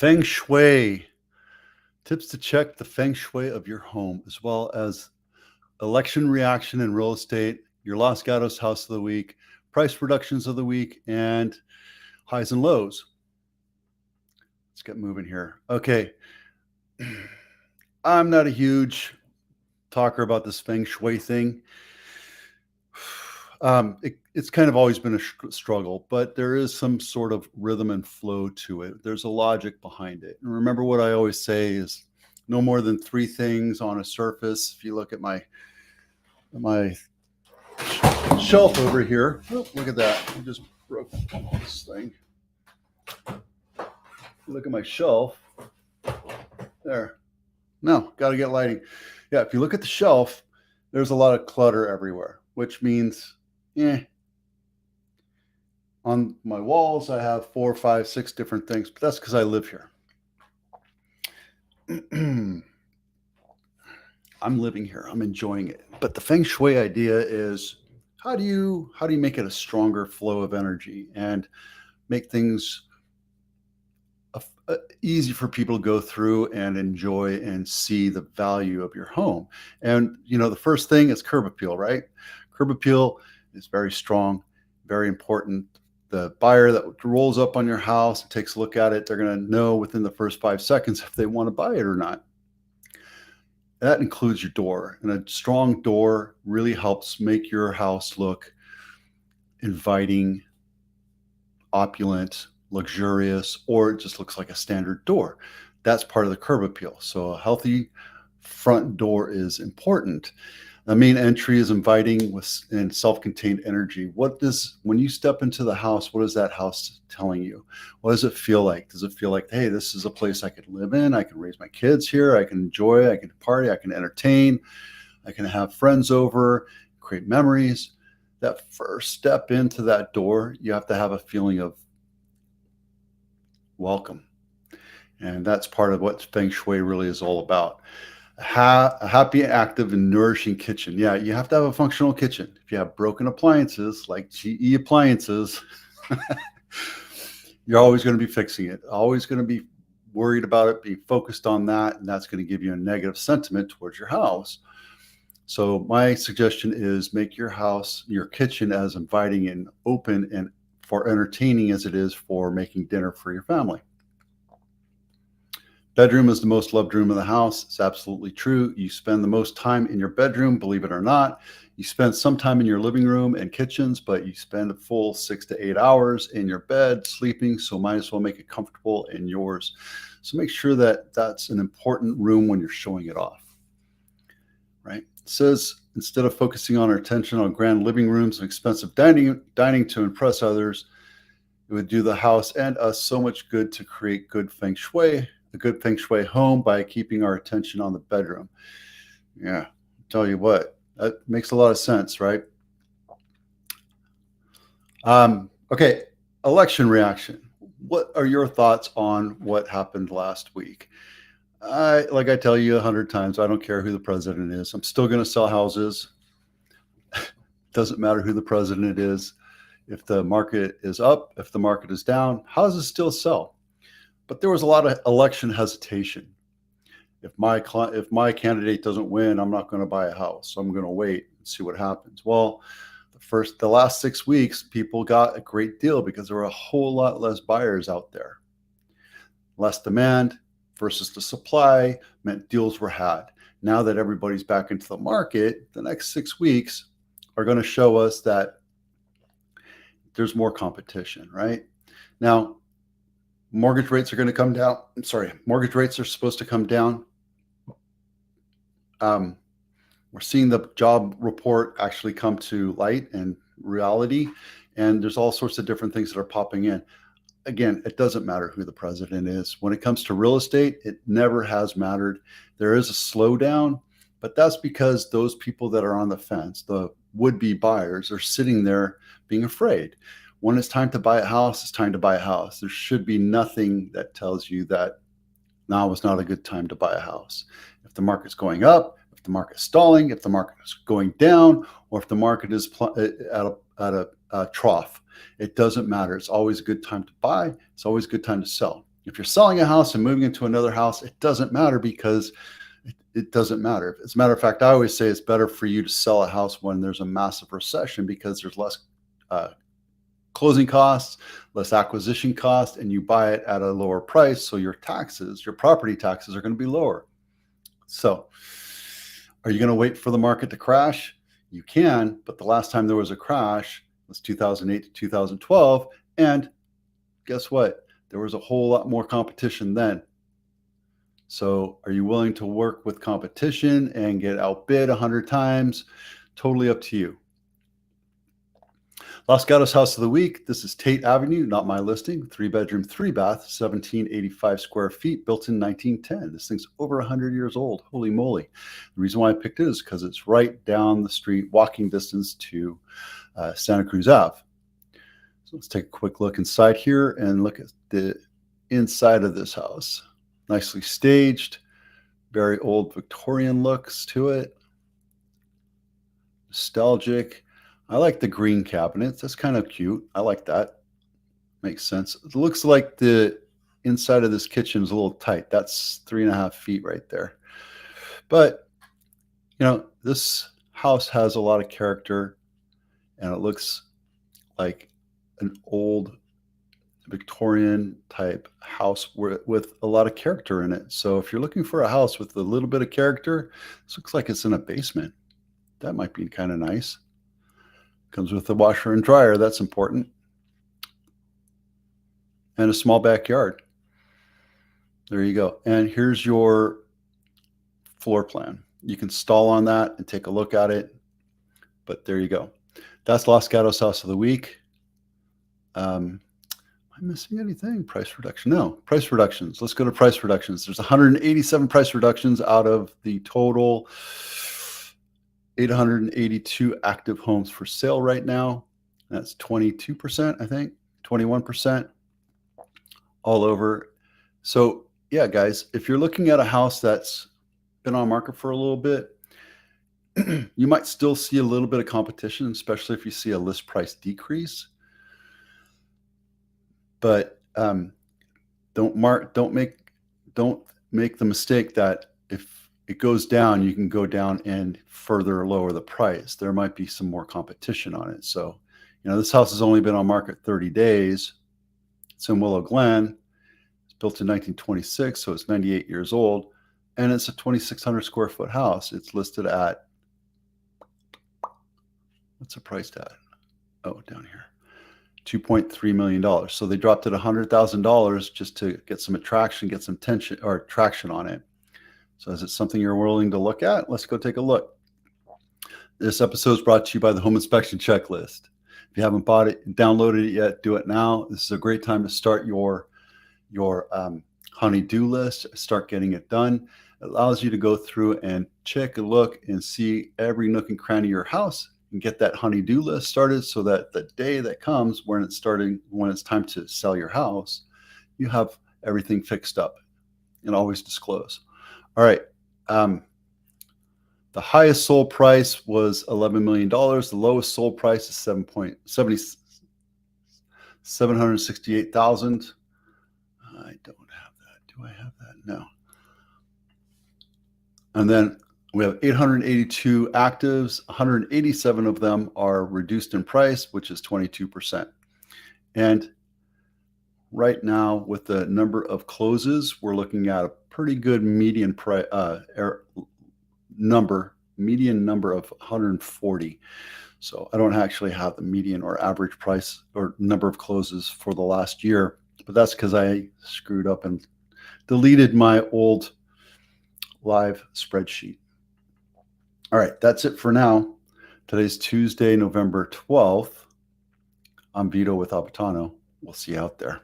Feng Shui. Tips to check the feng shui of your home, as well as election reaction in real estate, your Los Gatos house of the week, price reductions of the week, and highs and lows. Let's get moving here. Okay. I'm not a huge talker about this feng shui thing. It's kind of always been a struggle, but there is some sort of rhythm and flow to it. There's a logic behind it. And remember what I always say is no more than three things on a surface. If you look at my shelf over here, oh, look at that. I just broke this thing. Look at my shelf. There. No, got to get lighting. Yeah, if you look at the shelf, there's a lot of clutter everywhere, which means, on my walls, I have 4, 5, 6 different things, but that's because I live here. I'm living here. I'm enjoying it. But the feng shui idea is how do you make it a stronger flow of energy and make things easy for people to go through and enjoy and see the value of your home. And the first thing is curb appeal, right? Curb appeal is very strong, very important. The buyer that rolls up on your house and takes a look at it, they're going to know within the first 5 seconds if they want to buy it or not. That includes your door. And a strong door really helps make your house look inviting, opulent, luxurious, or it just looks like a standard door. That's part of the curb appeal. So a healthy front door is important. The main entry is inviting and self-contained energy. When you step into the house, what is that house telling you? What does it feel like? Does it feel like, hey, this is a place I could live in, I can raise my kids here, I can enjoy, I can party, I can entertain, I can have friends over, create memories? That first step into that door, you have to have a feeling of welcome. And that's part of what feng shui really is all about. A happy, active, and nourishing kitchen. Yeah, you have to have a functional kitchen. If you have broken appliances like GE appliances, you're always going to be fixing it, always going to be worried about it, be focused on that, and that's going to give you a negative sentiment towards your house. So my suggestion is make your house, your kitchen, as inviting and open and for entertaining as it is for making dinner for your family. Bedroom is the most loved room in the house. It's absolutely true. You spend the most time in your bedroom, believe it or not. You spend some time in your living room and kitchens, but you spend a full 6 to 8 hours in your bed sleeping, so might as well make it comfortable in yours. So make sure that that's an important room when you're showing it off, right? It says, instead of focusing on our attention on grand living rooms and expensive dining to impress others, it would do the house and us so much good to create good feng shui, a good feng shui home, by keeping our attention on the bedroom. Yeah, I'll tell you what, that makes a lot of sense, right? Okay, election reaction. What are your thoughts on what happened last week? Like I tell you 100 times, I don't care who the president is. I'm still going to sell houses. Doesn't matter who the president is. If the market is up, if the market is down, houses still sell. But there was a lot of election hesitation. If my candidate doesn't win, I'm not going to buy a house. So I'm going to wait and see what happens. Well, the last 6 weeks, people got a great deal because there were a whole lot less buyers out there. Less demand versus the supply meant deals were had. Now that everybody's back into the market, the next 6 weeks are going to show us that there's more competition, right? Now, mortgage rates are going to come down. Mortgage rates are supposed to come down. We're seeing the job report actually come to light and reality, and there's all sorts of different things that are popping in. Again, it doesn't matter who the president is. When it comes to real estate, it never has mattered. There is a slowdown, but that's because those people that are on the fence, the would-be buyers, are sitting there being afraid. When it's time to buy a house, it's time to buy a house. There should be nothing that tells you that now is not a good time to buy a house. If the market's going up, if the market's stalling, if the market is going down, or if the market is at a trough, it doesn't matter. It's always a good time to buy. It's always a good time to sell. If you're selling a house and moving into another house, it doesn't matter because it doesn't matter. As a matter of fact, I always say it's better for you to sell a house when there's a massive recession because there's less closing costs, less acquisition cost, and you buy it at a lower price. So your taxes, your property taxes are going to be lower. So are you going to wait for the market to crash? You can, but the last time there was a crash was 2008 to 2012. And guess what? There was a whole lot more competition then. So are you willing to work with competition and get outbid 100 times? Totally up to you. Los Gatos House of the Week. This is Tate Avenue, not my listing. 3-bedroom, 3-bath, 1785 square feet, built in 1910. This thing's over 100 years old. Holy moly. The reason why I picked it is because it's right down the street, walking distance to Santa Cruz Ave. So let's take a quick look inside here and look at the inside of this house. Nicely staged, very old Victorian looks to it. Nostalgic. I like the green cabinets. That's kind of cute. I like that. Makes sense. It looks like the inside of this kitchen is a little tight. That's 3.5 feet right there. But, you know, this house has a lot of character and it looks like an old Victorian type house with a lot of character in it. So if you're looking for a house with a little bit of character, this looks like it's in a basement. That might be kind of nice. Comes with a washer and dryer. That's important. And a small backyard. There you go. And here's your floor plan. You can stall on that and take a look at it. But there you go. That's Los Gatos House of the Week. Am I missing anything? Price reduction? No. Price reductions. Let's go to price reductions. There's 187 price reductions out of the total 882 active homes for sale right now. That's 22%, I think, 21% all over. So yeah, guys, if you're looking at a house that's been on market for a little bit, you might still see a little bit of competition, especially if you see a list price decrease. But don't make the mistake that if it goes down, you can go down and further lower the price. There might be some more competition on it. So, you know, this house has only been on market 30 days. It's in Willow Glen. It's built in 1926, so it's 98 years old, and it's a 2,600 square foot house. It's listed at, what's the price at? Oh, down here. $2.3 million. So they dropped it $100,000 just to get some attraction, get some tension or traction on it. So is it something you're willing to look at? Let's go take a look. This episode is brought to you by the Home Inspection Checklist. If you haven't bought it, downloaded it yet, do it now. This is a great time to start your honey-do list, start getting it done. It allows you to go through and check a look and see every nook and cranny of your house and get that honey-do list started so that the day that comes when it's time to sell your house, you have everything fixed up and always disclose. All right. The highest sold price was $11 million. The lowest sold price is $768,000. I don't have that. Do I have that? No. And then we have 882 actives. 187 of them are reduced in price, which is 22%. And right now, with the number of closes, we're looking at a pretty good median number of 140. So I don't actually have the median or average price or number of closes for the last year, but that's because I screwed up and deleted my old live spreadsheet. All right, that's it for now. Today's Tuesday, November 12th. I'm Vito with Abitano. We'll see you out there.